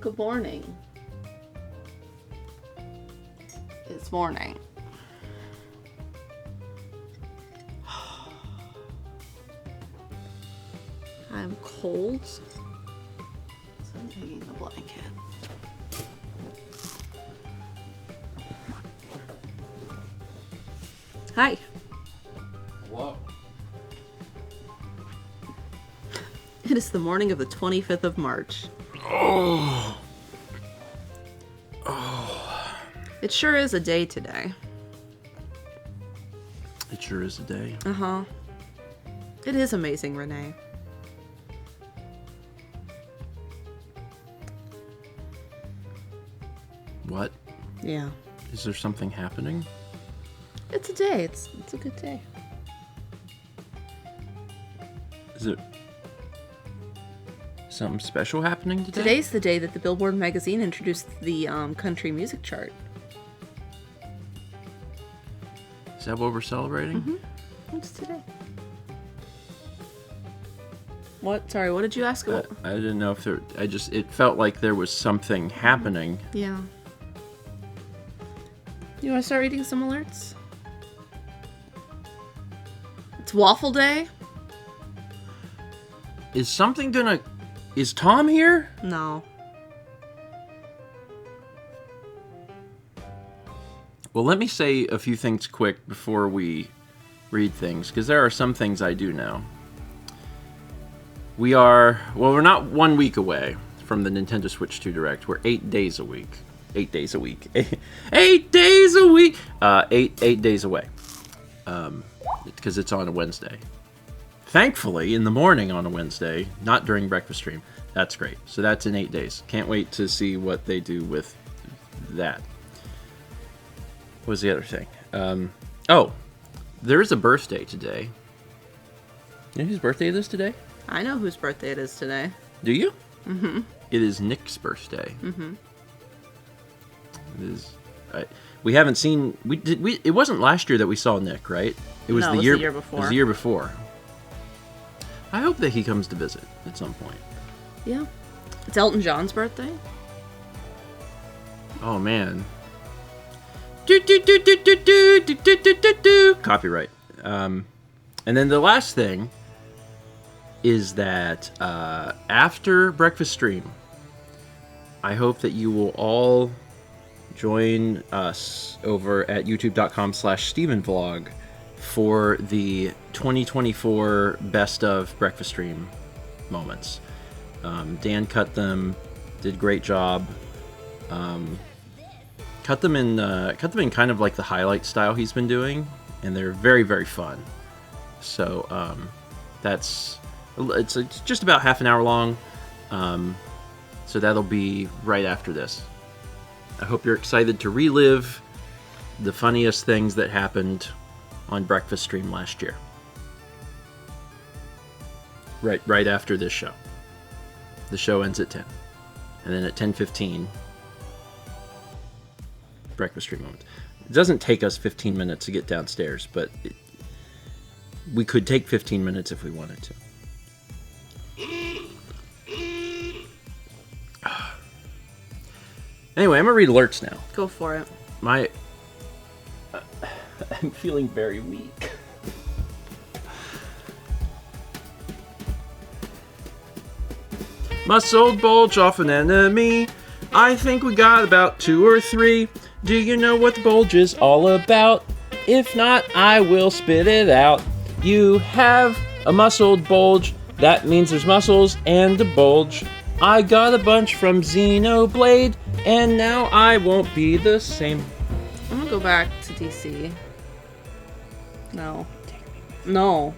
Good morning. It's morning. I'm cold, so I'm taking the blanket. Hi. Hello. It is the morning of the 25th of March. Oh. It sure is a day today. It sure is a day. Uh-huh. It is amazing, Renee. What? Yeah. Is there something happening? It's a day. It's a good day. Is it something special happening today? Today's the day that the Billboard magazine introduced the country music chart. Is that what we're celebrating? Mm-hmm. It's today. What? Sorry, what did you ask? I didn't know if there... it felt like there was something happening. Yeah. You want to start reading some alerts? It's Waffle Day? Is something gonna... Is Tom here? No. Well, let me say a few things quick before we read things, because there are some things I do know. We're not 1 week away from the Nintendo Switch 2 Direct. We're 8 days a week. 8 days a week. 8 days a week! 8 days away. Because it's on a Wednesday. Thankfully, in the morning on a Wednesday, not during breakfast stream. That's great. So that's in 8 days. Can't wait to see what they do with that. What was the other thing? Oh, there is a birthday today. You know whose birthday it is today? I know whose birthday it is today. Do you? Mm-hmm. It is Nick's birthday. Mm-hmm. It is. We haven't seen. It wasn't last year that we saw Nick, right? It was, No, the, it year, was the year before. It was the year before. I hope that he comes to visit at some point. Yeah. It's Elton John's birthday. Oh man. Copyright. And then the last thing is that after breakfast stream, I hope that you will all join us over at youtube.com/StephenVOD for the 2024 best of breakfast stream moments. Dan cut them, did a great job. Cut them in kind of like the highlight style he's been doing, and they're very, very fun. So it's just about half an hour long. So that'll be right after this. I hope you're excited to relive the funniest things that happened on breakfast stream last year. Right after this show. The show ends at 10. And then at 10:15, breakfast stream moment. It doesn't take us 15 minutes to get downstairs, but we could take 15 minutes if we wanted to. Anyway, I'm gonna read alerts now. Go for it. I'm feeling very weak. Muscle bulge off an enemy. I think we got about 2 or 3. Do you know what the bulge is all about? If not, I will spit it out. You have a muscled bulge. That means there's muscles and a bulge. I got a bunch from Xenoblade, and now I won't be the same. I'm gonna go back to DC. No. No.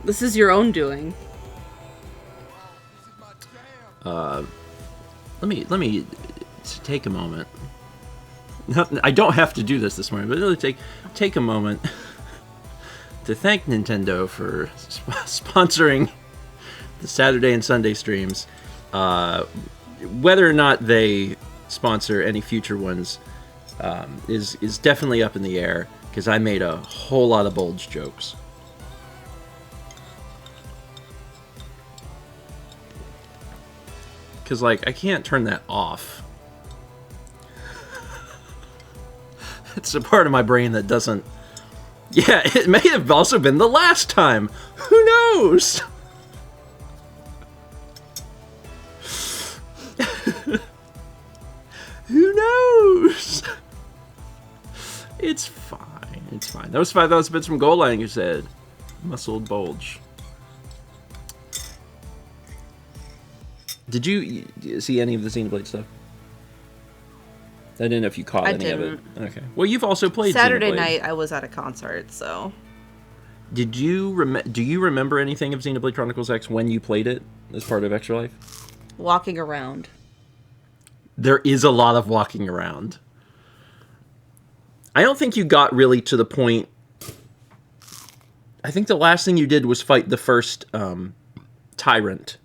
This is your own doing. Let me take a moment. I don't have to do this morning, but really take a moment to thank Nintendo for sponsoring the Saturday and Sunday streams. Whether or not they sponsor any future ones is definitely up in the air, because I made a whole lot of bulge jokes. Because, like, I can't turn that off. It's a part of my brain that doesn't... Yeah, it may have also been the last time. Who knows? Who knows? It's fine. It's fine. That was 5,000 bits from Goldline who said, muscled bulge. Did you see any of the Xenoblade stuff? I didn't know if you caught any of it. Okay. Well, you've also played Saturday Xenoblade. night, I was at a concert, so... Do you remember anything of Xenoblade Chronicles X when you played it as part of Extra Life? Walking around. There is a lot of walking around. I don't think you got really to the point... I think the last thing you did was fight the first tyrant.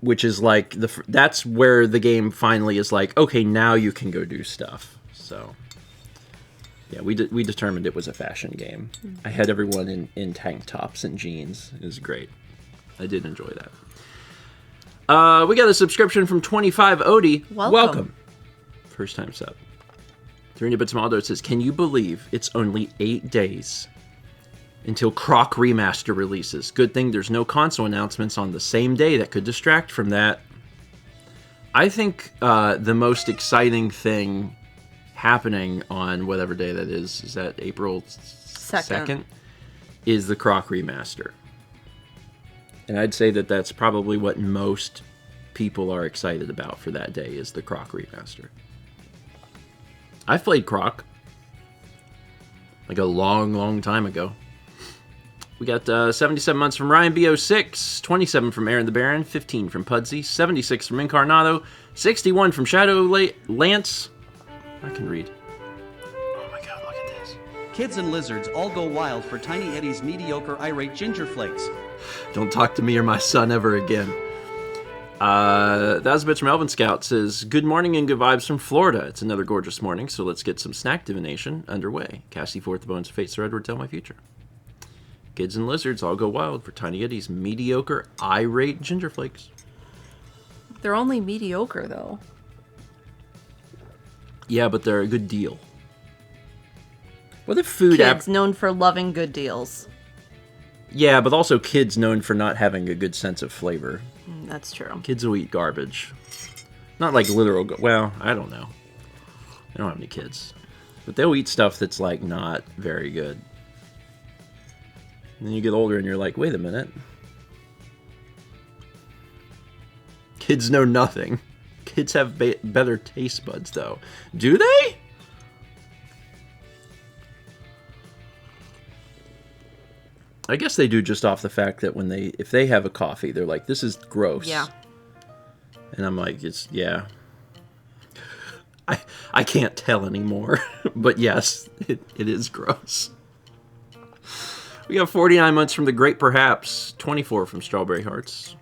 Which is like... that's where the game finally is like, okay, now you can go do stuff. So... yeah, we determined it was a fashion game. Mm-hmm. I had everyone in tank tops and jeans. It was great. I did enjoy that. We got a subscription from 25OD. Welcome. First time sub. 300 Bits Maldo says, can you believe it's only 8 days until Croc Remaster releases? Good thing there's no console announcements on the same day that could distract from that. I think the most exciting thing happening on whatever day that is that April 2nd, is the Croc Remaster. And I'd say that that's probably what most people are excited about for that day, is the Croc Remaster. I've played Croc like a long time ago. We got 77 months from Ryan B06, 27 from Aaron the Baron, 15 from Pudsey, 76 from Incarnado, 61 from Shadow Lance. I can read. Oh my god, look at this. Kids and lizards all go wild for Tiny Eddie's mediocre irate ginger flakes. Don't talk to me or my son ever again. That was a bit from Elvin Scout. Says, good morning and good vibes from Florida. It's another gorgeous morning, so let's get some snack divination underway. Cassie forth the bones of fate, Sir Edward, tell my future. Kids and lizards all go wild for Tiny Eddie's mediocre irate ginger flakes. They're only mediocre, though. Yeah, but they're a good deal. What if food... Kids known for loving good deals. Yeah, but also kids known for not having a good sense of flavor. That's true. Kids will eat garbage. Not like literal... well, I don't know. I don't have any kids. But they'll eat stuff that's, like, not very good. And then you get older and you're like, wait a minute. Kids know nothing. Kids have better taste buds, though. Do they? I guess they do, just off the fact that if they have a coffee, they're like, this is gross. Yeah. And I'm like, yeah. I can't tell anymore. But yes, it is gross. We got 49 months from The Great Perhaps, 24 from Strawberry Hearts.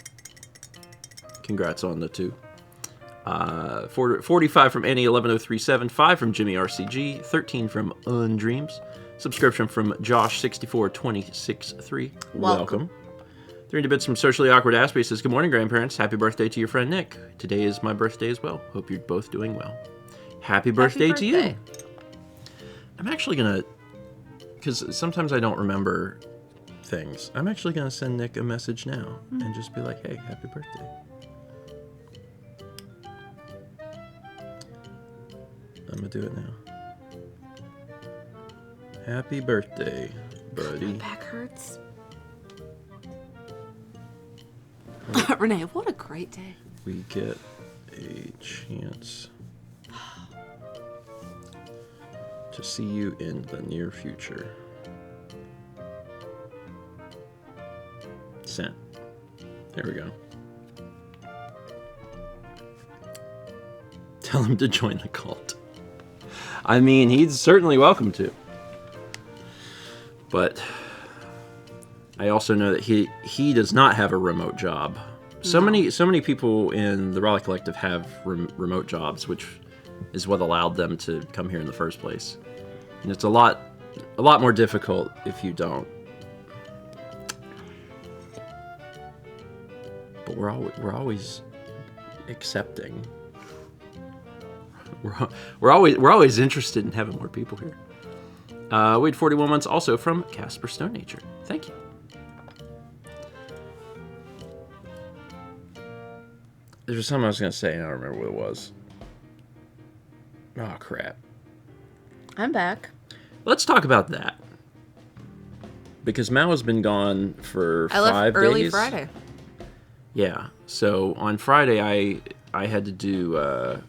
Congrats on the 2. 45 from Annie11037, 5 from Jimmy RCG, 13 from Undreams, subscription from Josh64263. Welcome. 300 bits from Socially Awkward Aspie says, good morning, grandparents. Happy birthday to your friend Nick. Today is my birthday as well. Hope you're both doing well. Happy birthday to you. I'm actually gonna, because sometimes I don't remember things, I'm actually gonna send Nick a message now and just be like, hey, happy birthday. I'm gonna do it now. Happy birthday, buddy. My back hurts. Renee, what a great day. We get a chance to see you in the near future. Sent. There we go. Tell him to join the cult. I mean, he's certainly welcome to. But I also know that he does not have a remote job. So many people in the Raleigh Collective have remote jobs, which is what allowed them to come here in the first place. And it's a lot more difficult if you don't. But we're always accepting. We're always interested in having more people here. We had 41 months also from Casper Stone Nature. Thank you. There was something I was going to say, and I don't remember what it was. Oh, crap. I'm back. Let's talk about that. Because Mal has been gone for 5 days. I left early Friday. Yeah. So on Friday, I had to do a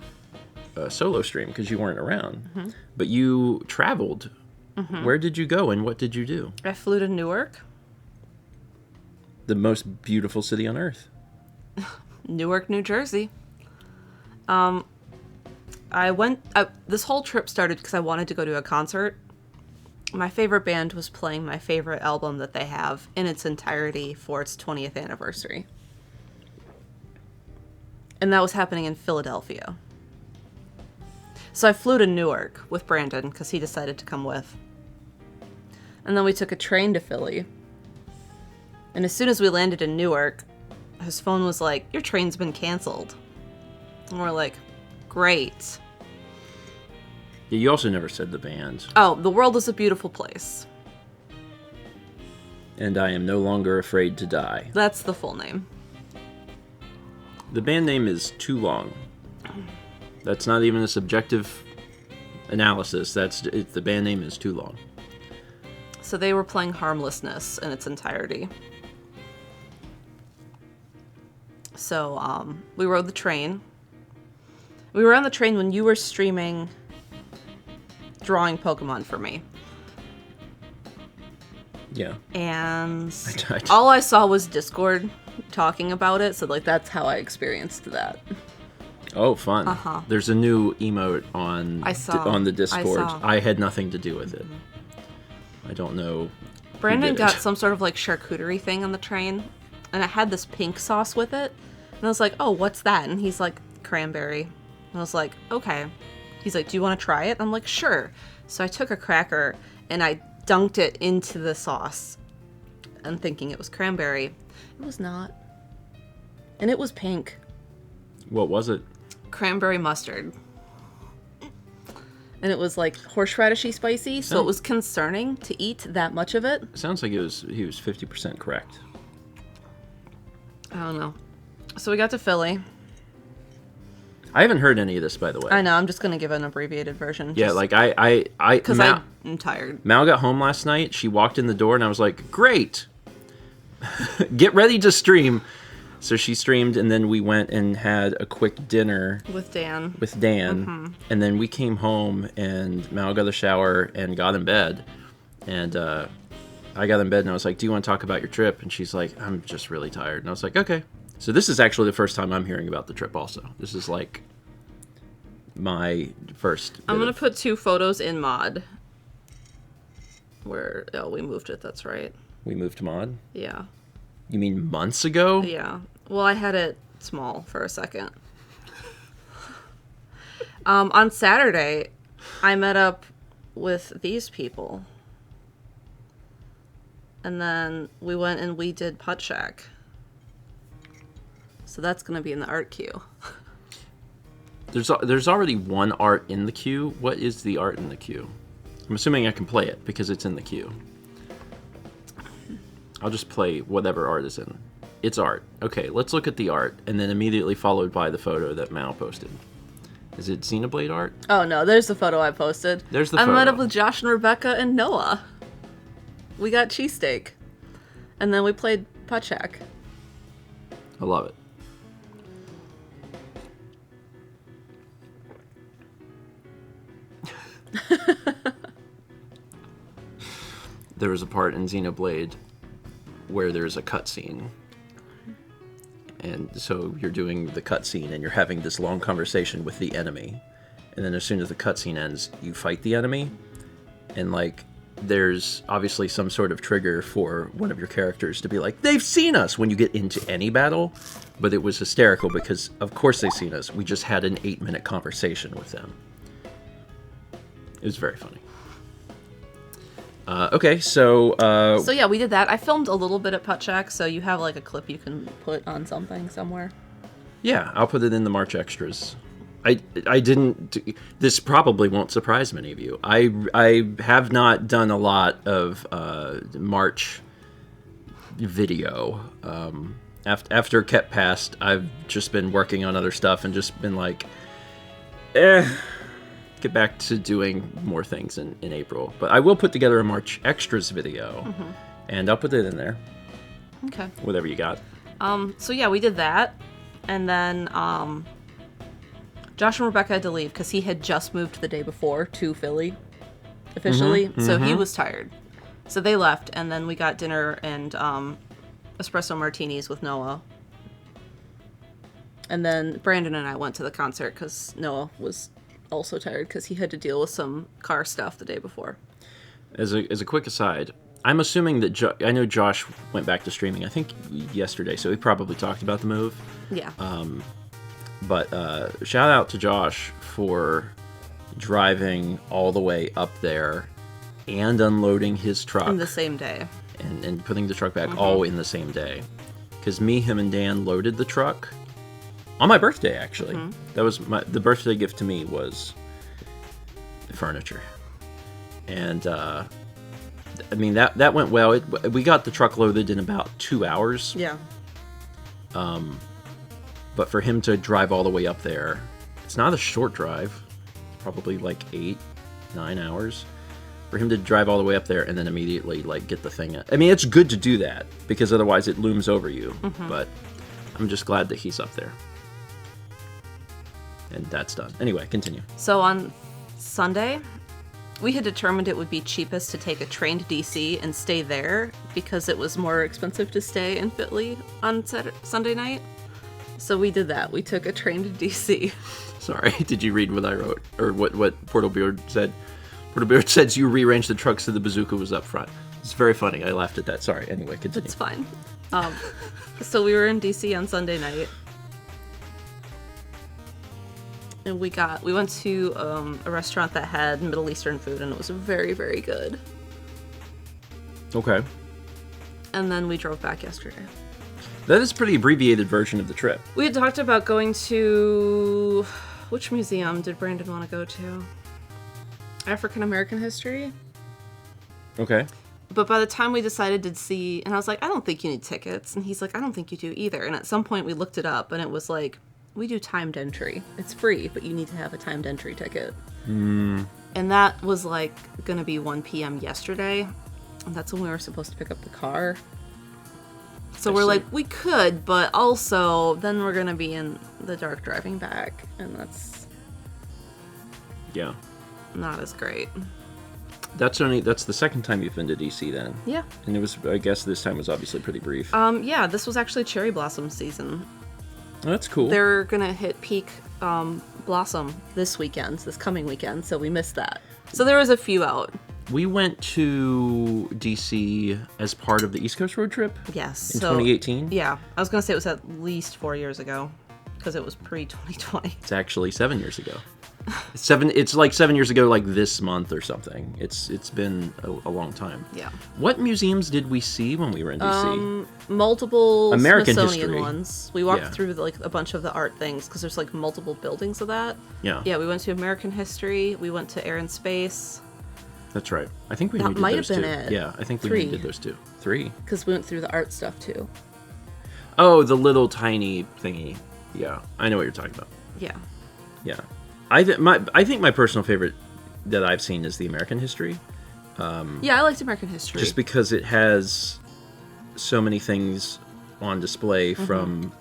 solo stream because you weren't around. Mm-hmm. But you traveled. Mm-hmm. Where did you go and what did you do? I flew to Newark. The most beautiful city on earth. Newark, New Jersey. This whole trip started because I wanted to go to a concert. My favorite band was playing my favorite album that they have in its entirety for its 20th anniversary. And that was happening in Philadelphia. So I flew to Newark with Brandon because he decided to come with. And then we took a train to Philly. And as soon as we landed in Newark, his phone was like, "Your train's been canceled." And we're like, "Great." Yeah, you also never said the band. Oh, The World is a Beautiful Place. And I Am No Longer Afraid to Die. That's the full name. The band name is too long. That's not even a subjective analysis. The band name is too long. So they were playing Harmlessness in its entirety. So we rode the train. We were on the train when you were streaming drawing Pokemon for me. Yeah. And all I saw was Discord talking about it, so like that's how I experienced that. Oh, fun. Uh-huh. There's a new emote on the Discord. I had nothing to do with it. I don't know. Brandon got some sort of like charcuterie thing on the train, and it had this pink sauce with it. And I was like, "Oh, what's that?" And he's like, "Cranberry." And I was like, "Okay." He's like, "Do you want to try it?" I'm like, "Sure." So I took a cracker and I dunked it into the sauce and thinking it was cranberry. It was not. And it was pink. What was it? Cranberry mustard. And it was like horseradishy spicy, so it was concerning to eat that much of it. Sounds like he was 50% correct. I don't know. So we got to Philly. I haven't heard any of this, by the way. I know, I'm just going to give an abbreviated version. Yeah, like I... Because I'm tired. Mal got home last night, she walked in the door, and I was like, "Great! Get ready to stream." So she streamed, and then we went and had a quick dinner. With Dan. Mm-hmm. And then we came home, and Mal got a shower and got in bed. And I got in bed, and I was like, "Do you want to talk about your trip?" And she's like, "I'm just really tired." And I was like, "Okay." So this is actually the first time I'm hearing about the trip also. This is like my first. I'm going to put 2 photos in mod. Where, we moved it, that's right. We moved to mod? Yeah. You mean months ago? Yeah. Well, I had it small for a second. On Saturday, I met up with these people. And then we went and we did Putt Shack. So that's going to be in the art queue. There's already one art in the queue. What is the art in the queue? I'm assuming I can play it because it's in the queue. I'll just play whatever art is in. It's art. Okay, let's look at the art, and then immediately followed by the photo that Mal posted. Is it Xenoblade art? Oh no, there's the photo I posted. There's the photo. I met up with Josh and Rebecca and Noah. We got cheesesteak. And then we played Putt Shack. I love it. There was a part in Xenoblade where there's a cutscene. And so you're doing the cutscene and you're having this long conversation with the enemy. And then as soon as the cutscene ends, you fight the enemy. And like, there's obviously some sort of trigger for one of your characters to be like, "They've seen us," when you get into any battle. But it was hysterical because of course they've seen us. We just had an 8-minute conversation with them. It was very funny. Okay, so yeah, we did that. I filmed a little bit at Putt Shack, so you have like a clip you can put on something somewhere. Yeah, I'll put it in the March extras. I didn't. This probably won't surprise many of you. I have not done a lot of March video. After Ket passed, I've just been working on other stuff and just been like, get back to doing more things in April. But I will put together a March extras video, and I'll put it in there. Okay. Whatever you got. So yeah, we did that, and then Josh and Rebecca had to leave because he had just moved the day before to Philly, officially. So he was tired. So they left, and then we got dinner and espresso martinis with Noah. And then Brandon and I went to the concert because Noah was also tired because he had to deal with some car stuff the day before. As a quick aside, I'm assuming that I know Josh went back to streaming, I think, yesterday, so he probably talked about the move. Yeah. But shout out to Josh for driving all the way up there and unloading his truck. In the same day. And putting the truck back all in the same day. Because me, him, and Dan loaded the truck on my birthday, actually. That was the birthday gift to me was furniture. And, I mean, that went well. We got the truck loaded in about 2 hours. Yeah. But for him to drive all the way up there, it's not a short drive. It's probably like 8-9 hours. For him to drive all the way up there and then immediately like get the thing. I mean, it's good to do that because otherwise it looms over you. But I'm just glad that he's up there. And that's done. Anyway, continue. So on Sunday, we had determined it would be cheapest to take a train to DC and stay there because it was more expensive to stay in Philly on Sunday night. So we did that. We took a train to DC. Sorry, did you read what I wrote? Or what Portal Beard said? Portal Beard says you rearranged the trucks so the bazooka was up front. It's very funny. I laughed at that. Sorry. Anyway, continue. It's fine. So we were in DC on Sunday night. And we went to a restaurant that had Middle Eastern food, and it was very, very good. Okay. And then we drove back yesterday. That is a pretty abbreviated version of the trip. We had talked about going to... Which museum did Brandon want to go to? African American history? Okay. But by the time we decided to see... And I was like, I don't think you need tickets. And he's like, I don't think you do either. And at some point we looked it up, and it was like, we do timed entry. It's free, but you need to have a timed entry ticket. And that was like going to be 1 p.m. yesterday. And that's when we were supposed to pick up the car. So we're like, we could, but also then we're going to be in the dark driving back. And that's not as great. That's the second time you've been to DC then. Yeah. And it was, I guess this time was obviously pretty brief. Yeah, this was actually cherry blossom season. Oh, that's cool. They're going to hit peak blossom this coming weekend, so we missed that. So there was a few out. We went to DC as part of the East Coast road trip. Yes. In 2018? Yeah. I was going to say it was at least 4 years ago because it was pre-2020. It's actually 7 years ago. It's like 7 years ago, like this month or something. It's been a long time. Yeah. What museums did we see when we were in DC? Multiple American Smithsonian history. ones. We walked through like a bunch of the art things because there's like multiple buildings of that. Yeah. Yeah, we went to American history. We went to Air and Space. That's right. I think we That did might those have been two. it. Yeah, I think we 3. did those two. 3. Because we went through the art stuff too. Oh, the little tiny thingy. Yeah, I know what you're talking about. Yeah. Yeah. I think my personal favorite that I've seen is the American history. Yeah, I liked American history. Just because it has so many things on display from,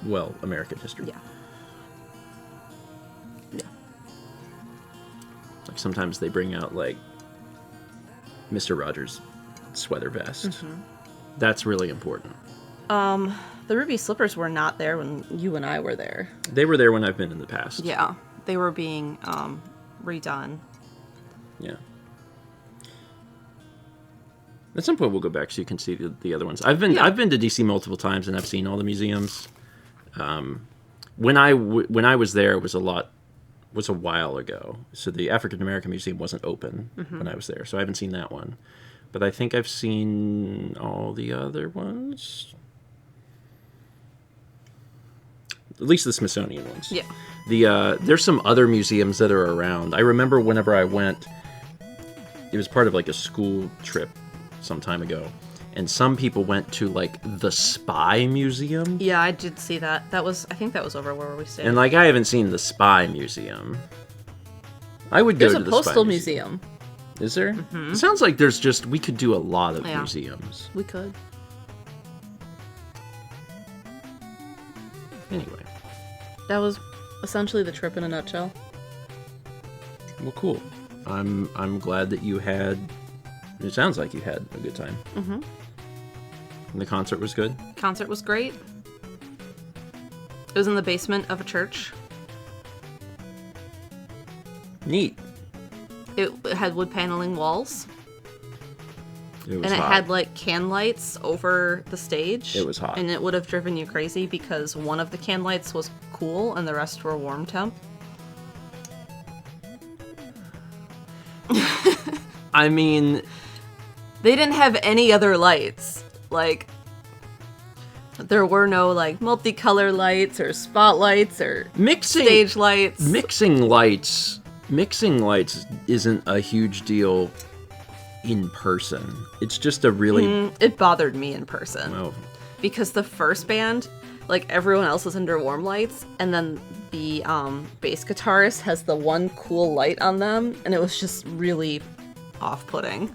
well, American history. Yeah. Yeah. Like sometimes they bring out like Mr. Rogers' sweater vest. That's really important. The ruby slippers were not there when you and I were there. They were there when I've been in the past. Yeah. They were being redone. Yeah. At some point we'll go back so you can see the other ones. I've been to DC multiple times and I've seen all the museums. When I was there, it was a while ago. So the African American Museum wasn't open when I was there, so I haven't seen that one. But I think I've seen all the other ones. At least the Smithsonian ones. Yeah. There's some other museums that are around. I remember whenever I went, it was part of like a school trip some time ago, and some people went to like the Spy Museum. Yeah, I did see that. I think that was over where we stayed. And like I haven't seen the Spy Museum. I would go to the Spy Museum. There's a postal museum. Is there? Mm-hmm. It sounds like we could do a lot of museums. We could. Anyway. That was essentially the trip in a nutshell. Well, cool. I'm glad that you had... It sounds like you had a good time. Mm-hmm. And the concert was good? Concert was great. It was in the basement of a church. Neat. It had wood paneling walls. It was and it hot. had like can lights over the stage. It was hot. And it would have driven you crazy because one of the can lights was cool and the rest were warm temp. I mean... They didn't have any other lights. Like, there were no like multicolor lights or spotlights or stage lights. Mixing lights isn't a huge deal in person. It's just a really... It bothered me in person. Well, because the first band, like everyone else is under warm lights, and then the bass guitarist has the one cool light on them, and it was just really off-putting.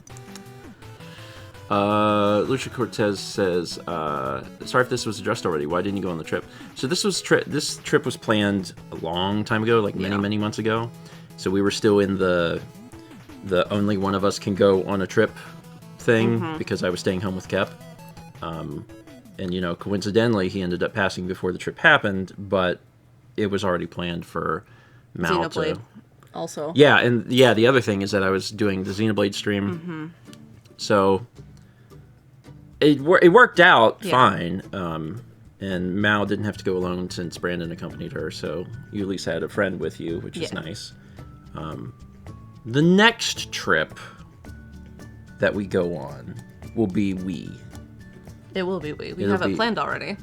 Lucia Cortez says, sorry if this was addressed already. Why didn't you go on the trip? So this trip was planned a long time ago, like many months ago. So we were still in the only one of us can go on a trip thing because I was staying home with Kep. And, you know, coincidentally, he ended up passing before the trip happened, but it was already planned for Mal Xenoblade to... also. Yeah, and the other thing is that I was doing the Xenoblade stream. So it worked out fine. And Mal didn't have to go alone since Brandon accompanied her, so you at least had a friend with you, which is nice. The next trip that we go on will be Wii. It will be Wii. We have it planned already.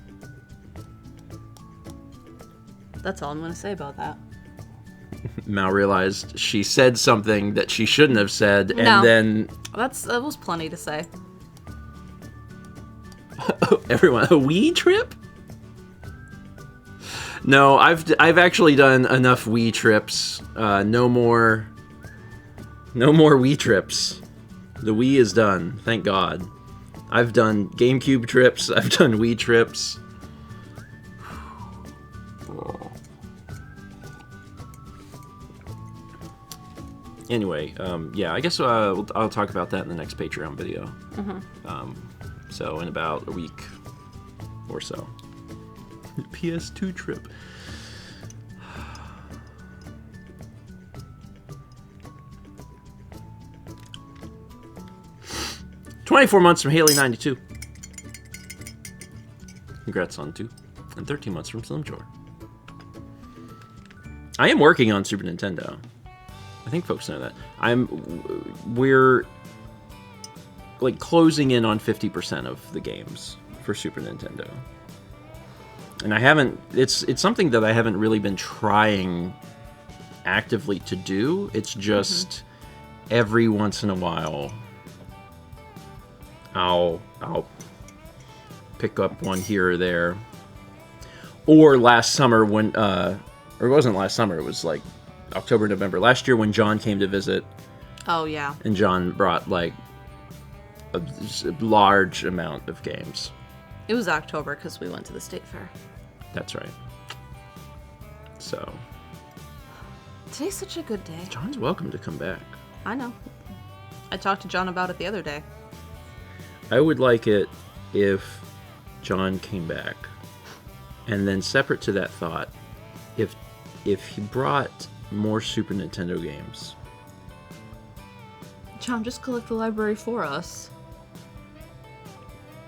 That's all I'm going to say about that. Mal realized she said something that she shouldn't have said, and then... That was plenty to say. Everyone, a Wii trip? No, I've actually done enough Wii trips. No more Wii trips. The Wii is done, thank God. I've done GameCube trips. I've done Wii trips. Anyway, yeah, I guess I'll talk about that in the next Patreon video. So in about a week or so. PS2 trip. "24 months from Haley92. Congrats on 2. And 13 months from Slimjor. I am working on Super Nintendo. I think folks know that. We're like closing in on 50% of the games for Super Nintendo. And I haven't, it's something that I haven't really been trying actively to do. It's just every once in a while I'll pick up one here or there. Or last summer when, or it wasn't last summer, it was like October, November. Last year when John came to visit. Oh, yeah. And John brought like a large amount of games. It was October because we went to the state fair. That's right. So. Today's such a good day. John's welcome to come back. I know. I talked to John about it the other day. I would like it if John came back. And then separate to that thought, if he brought more Super Nintendo games. John, just collect the library for us.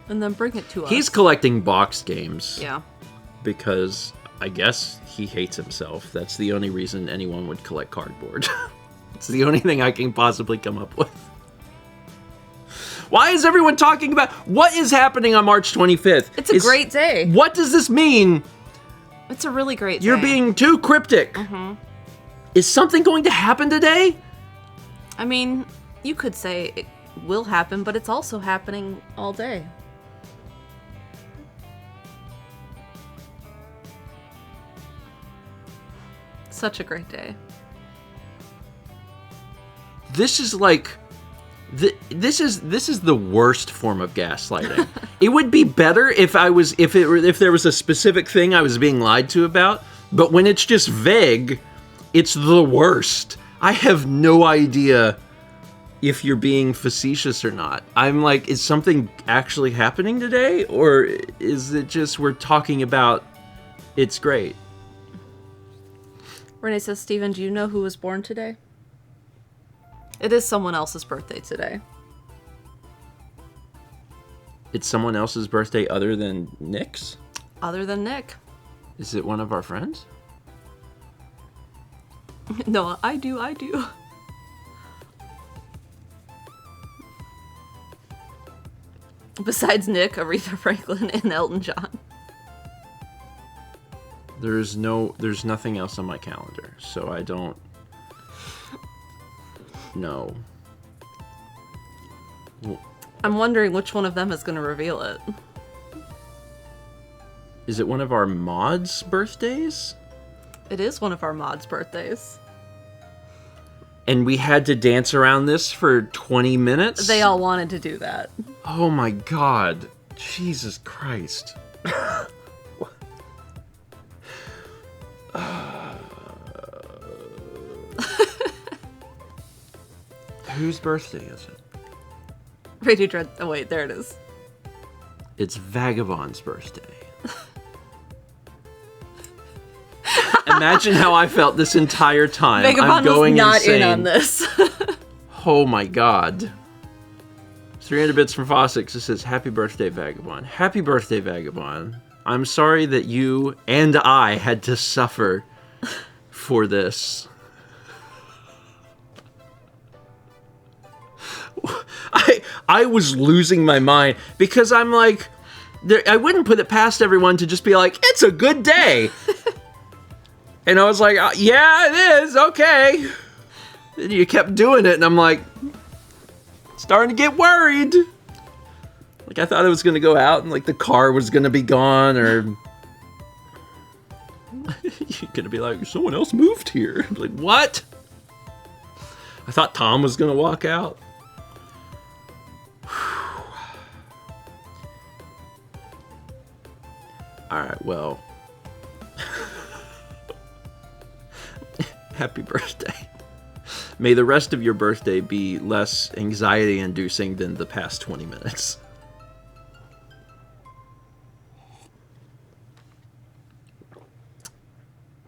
And then bring it to us. He's collecting boxed games. Yeah. Because I guess he hates himself. That's the only reason anyone would collect cardboard. It's the only thing I can possibly come up with. Why is everyone talking about what is happening on March 25th? It's a great day. What does this mean? It's a really great You're day. being too cryptic. Is something going to happen today? I mean, you could say it will happen, but it's also happening all day. Such a great day. This is like... This is the worst form of gaslighting. It would be better if there was a specific thing I was being lied to about, but when it's just vague, it's the worst. I have no idea if you're being facetious or not. I'm like, is something actually happening today, or is it just we're talking about it's great? Renee says, Steven, do you know who was born today? It is someone else's birthday today. It's someone else's birthday other than Nick's? Other than Nick. Is it one of our friends? No, I do. Besides Nick, Aretha Franklin, and Elton John. There's nothing else on my calendar, so I don't know. I'm wondering which one of them is going to reveal it. Is it one of our mods' birthdays? It is one of our mods' birthdays. And we had to dance around this for 20 minutes? They all wanted to do that. Oh my god. Jesus Christ. Whose birthday is it? Radio Dread. Oh, wait, there it is. It's Vagabond's birthday. Imagine how I felt this entire time. Vagabond I'm going was not insane. in on this. Oh my god. 300 bits from Fossix. It says, happy birthday, Vagabond. Happy birthday, Vagabond. I'm sorry that you and I had to suffer for this. I was losing my mind because I'm like, I wouldn't put it past everyone to just be like, it's a good day. And I was like, yeah, it is, okay. And you kept doing it, and I'm like, starting to get worried. Like, I thought it was going to go out, and like the car was going to be gone, or you're going to be like, someone else moved here. I'm like, what? I thought Tom was going to walk out. Alright, well. Happy birthday. May the rest of your birthday be less anxiety-inducing than the past 20 minutes.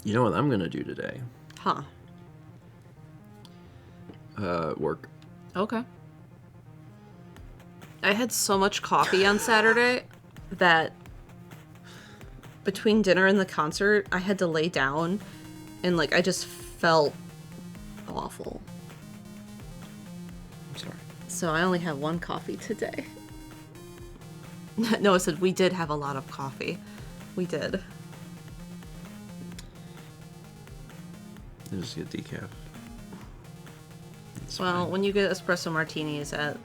You know what I'm gonna do today? Huh. Work. Okay. I had so much coffee on Saturday that between dinner and the concert, I had to lay down and like I just felt awful. I'm sorry. So I only have one coffee today. No, I said we did have a lot of coffee. We did. Just get decaf. It's Well, fine. when you get espresso martinis at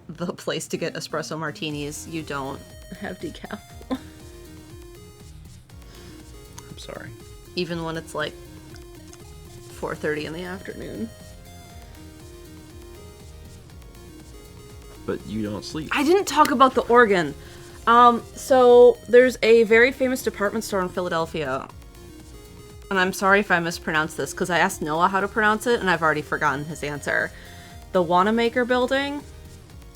the place to get espresso martinis, you don't have decaf. I'm sorry. Even when it's like 4:30 in the afternoon. But you don't sleep. I didn't talk about the organ. So there's a very famous department store in Philadelphia. And I'm sorry if I mispronounced this, because I asked Noah how to pronounce it, and I've already forgotten his answer. The Wanamaker building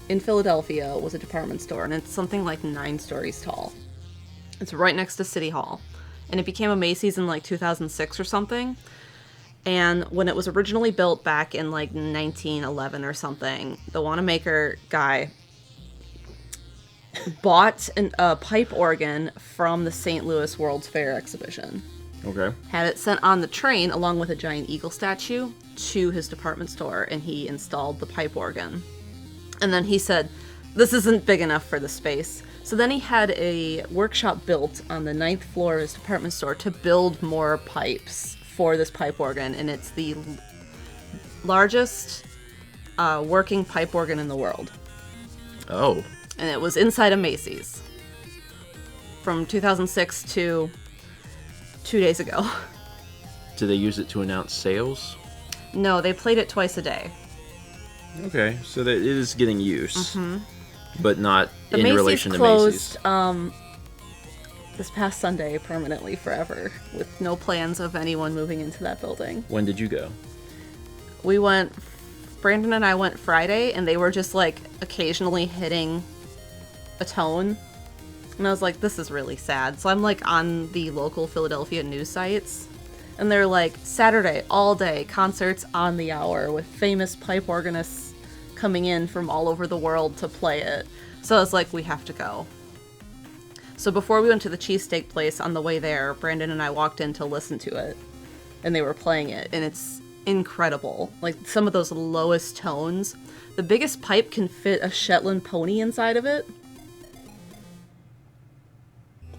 in Philadelphia was a department store, and it's something like 9 stories tall. It's right next to City Hall. And it became a Macy's in like 2006 or something. And when it was originally built back in like 1911 or something, the Wanamaker guy bought a pipe organ from the St. Louis World's Fair exhibition. Okay. Had it sent on the train along with a giant eagle statue to his department store, and he installed the pipe organ. And then he said, this isn't big enough for the space, So then he had a workshop built on the 9th floor of his department store to build more pipes for this pipe organ, and it's the largest working pipe organ in the world. Oh. And it was inside a Macy's from 2006 to 2 days ago. Do they use it to announce sales? No, they played it twice a day. Okay, so that it is getting use, but not The in Macy's relation to closed, Macy's. This past Sunday permanently forever, with no plans of anyone moving into that building. When did you go? We went, Brandon and I went Friday, and they were just like occasionally hitting a tone. And I was like, this is really sad. So I'm like on the local Philadelphia news sites, and they're like, Saturday, all day, concerts on the hour with famous pipe organists coming in from all over the world to play it. So I was like, we have to go. So before we went to the cheesesteak place, on the way there, Brandon and I walked in to listen to it, and they were playing it, and it's incredible. Like, some of those lowest tones. The biggest pipe can fit a Shetland pony inside of it.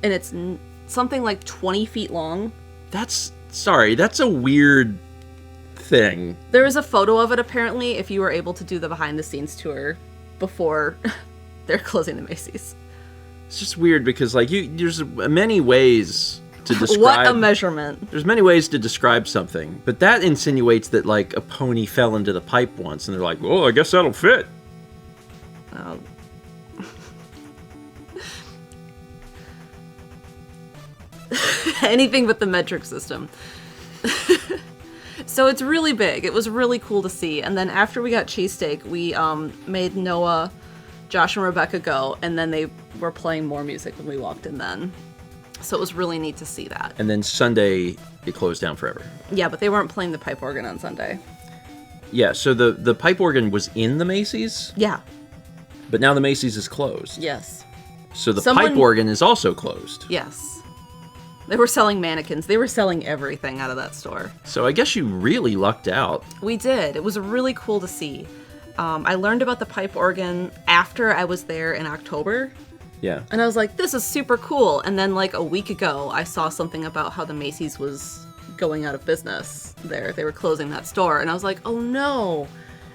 And it's something like 20 feet long. That's a weird thing. There is a photo of it, apparently, if you were able to do the behind-the-scenes tour before they're closing the Macy's. It's just weird because, like, there's many ways to describe... What a measurement. There's many ways to describe something, but that insinuates that, like, a pony fell into the pipe once, and they're like, well, I guess that'll fit. Anything but the metric system. So it's really big. It was really cool to see. And then after we got cheesesteak, we made Noah, Josh, and Rebecca go, and then they were playing more music when we walked in then. So it was really neat to see that. And then Sunday, it closed down forever. Yeah, but they weren't playing the pipe organ on Sunday. Yeah, so the pipe organ was in the Macy's, Yeah. but now the Macy's is closed. Yes. So the pipe organ is also closed. Yes. They were selling mannequins. They were selling everything out of that store. So I guess you really lucked out. We did. It was really cool to see. I learned about the pipe organ after I was there in October. Yeah. And I was like, this is super cool. And then like a week ago, I saw something about how the Macy's was going out of business there. They were closing that store. And I was like, oh no.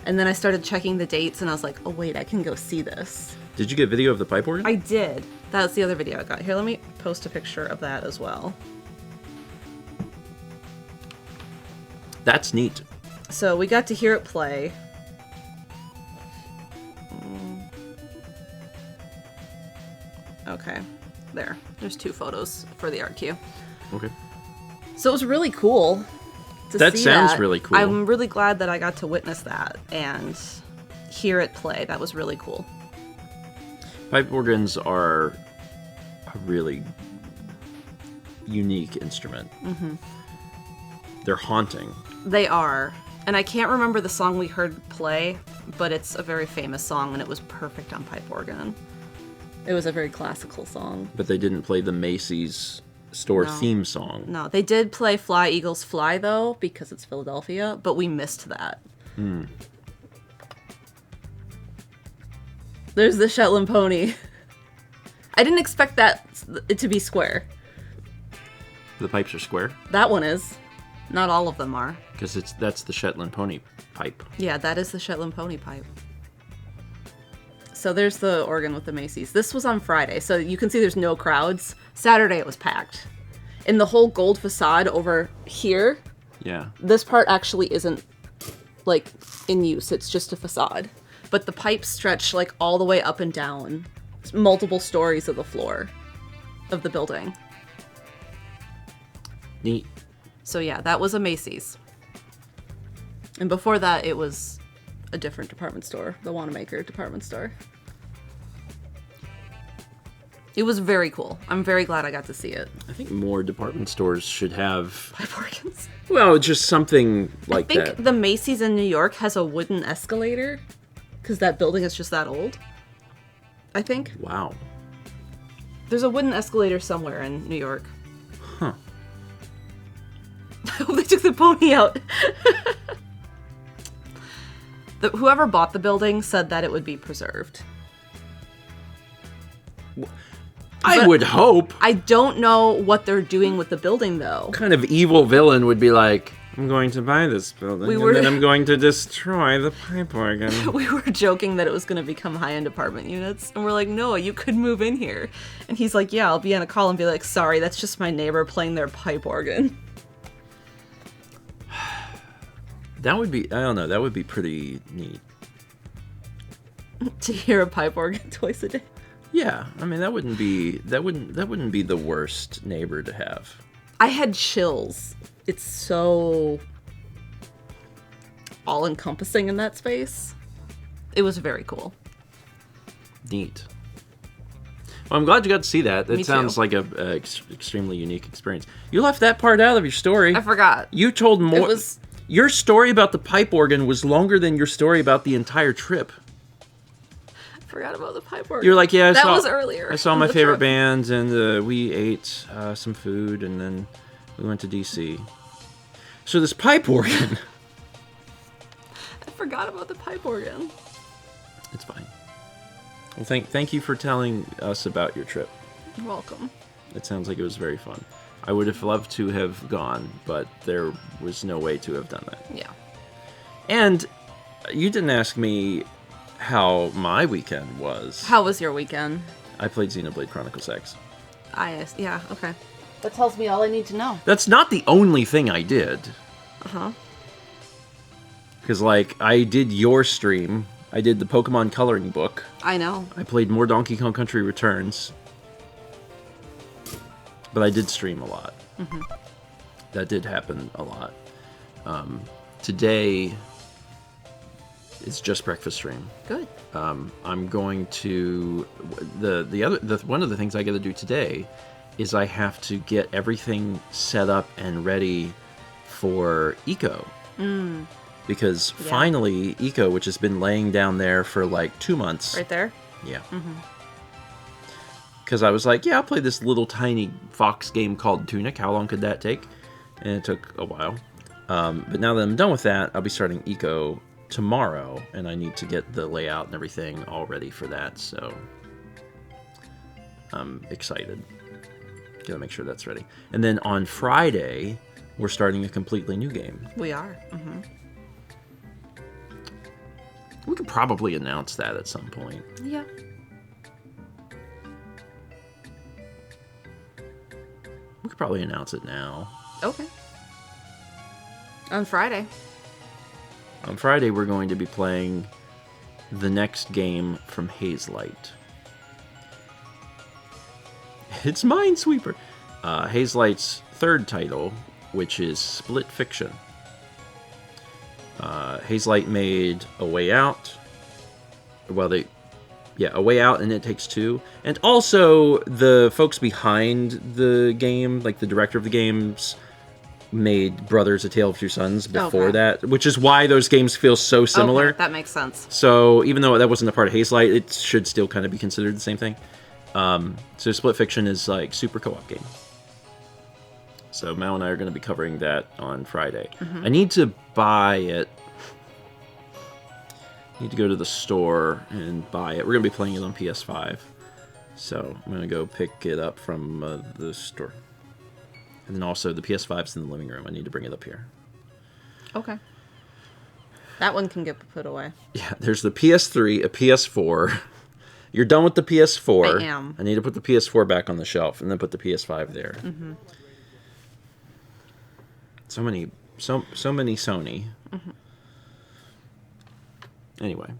And then I started checking the dates and I was like, oh wait, I can go see this. Did you get video of the pipe organ? I did. That's the other video I got. Here, let me post a picture of that as well. That's neat. So we got to hear it play. Okay, there. There's 2 photos for the art queue. Okay. So it was really cool to That see sounds that. really cool. I'm really glad that I got to witness that and hear it play. That was really cool. Pipe organs are a really unique instrument. Mm-hmm. They're haunting. They are. And I can't remember the song we heard play, but it's a very famous song and it was perfect on pipe organ. It was a very classical song. But they didn't play the Macy's store theme song. No, they did play Fly Eagles Fly though, because it's Philadelphia, but we missed that. There's the Shetland pony. I didn't expect that it to be square. The pipes are square? That one is. Not all of them are. Because that's the Shetland pony pipe. Yeah, that is the Shetland pony pipe. So there's the organ with the Macy's. This was on Friday, so you can see there's no crowds. Saturday it was packed. And the whole gold facade over here, Yeah. this part actually isn't, like, in use. It's just a facade. But the pipes stretch, like, all the way up and down. Multiple stories of the floor of the building. Neat. So yeah, that was a Macy's. And before that, it was a different department store, the Wanamaker department store. It was very cool. I'm very glad I got to see it. I think more department stores should have... Pipe organs. Well, just something like I that. think the Macy's in New York has a wooden escalator, because that building is just that old. I think. Wow. There's a wooden escalator somewhere in New York. Huh. Oh, they took the pony out. Whoever bought the building said that it would be preserved. I would hope. I don't know what they're doing with the building, though. What kind of evil villain would be like, I'm going to buy this building, and then I'm going to destroy the pipe organ. We were joking that it was going to become high-end apartment units, and we're like, no, you could move in here. And he's like, yeah, I'll be on a call and be like, sorry, that's just my neighbor playing their pipe organ. That would be, I don't know, that would be pretty neat. To hear a pipe organ twice a day. Yeah, I mean, that wouldn't be the worst neighbor to have. I had chills. It's so all-encompassing in that space. It was very cool. Neat. Well, I'm glad you got to see that. That Me sounds too. like a extremely unique experience. You left that part out of your story. I forgot. You told more. It was... Your story about the pipe organ was longer than your story about the entire trip. I forgot about the pipe organ. You're like, yeah, that was earlier. I saw in my the favorite trip. bands, and we ate some food, and then we went to DC. So this pipe organ. I forgot about the pipe organ. It's fine. Well, thank you for telling us about your trip. You're welcome. It sounds like it was very fun. I would have loved to have gone, but there was no way to have done that. Yeah. And you didn't ask me how my weekend was. How was your weekend? I played Xenoblade Chronicles X. Yeah, okay. That tells me all I need to know. That's not the only thing I did. Uh-huh. Because, like, I did your stream. I did the Pokemon coloring book. I know. I played more Donkey Kong Country Returns. But I did stream a lot. Mm-hmm. That did happen a lot. Today, it's just breakfast stream. Good. I'm going to one of the things I got to do today is I have to get everything set up and ready for Eco. Because finally, Eco, which has been laying down there for like 2 months. Right there? Yeah. Because I was like, yeah, I'll play this little tiny Fox game called Tunic. How long could that take? And it took a while. But now that I'm done with that, I'll be starting Eco tomorrow, and I need to get the layout and everything all ready for that, so I'm excited. Gotta make sure that's ready. And then on Friday, we're starting a completely new game. We are. We could probably announce that at some point. Yeah. We could probably announce it now. Okay. On Friday. On Friday, we're going to be playing the next game from Hazelight. It's Minesweeper. Hazelight's third title, which is Split Fiction. Hazelight made A Way Out. Well, A Way Out and It Takes Two. And also, the folks behind the game, like the director of the games, made Brothers: A Tale of Two Sons before that, which is why those games feel so similar. Okay, that makes sense. So even though that wasn't a part of Hazelight, it should still kind of be considered the same thing. So Split Fiction is like super co-op game. So Mal and I are going to be covering that on Friday. I need to buy it. I need to go to the store and buy it. We're going to be playing it on PS5. So I'm going to go pick it up from the store. And then also the PS5's in the living room. I need to bring it up here. Okay. That one can get put away. Yeah, there's the PS3, a PS4. You're done with the PS4. I am. I need to put the PS4 back on the shelf and then put the PS5 there. So many Sony. Anyway,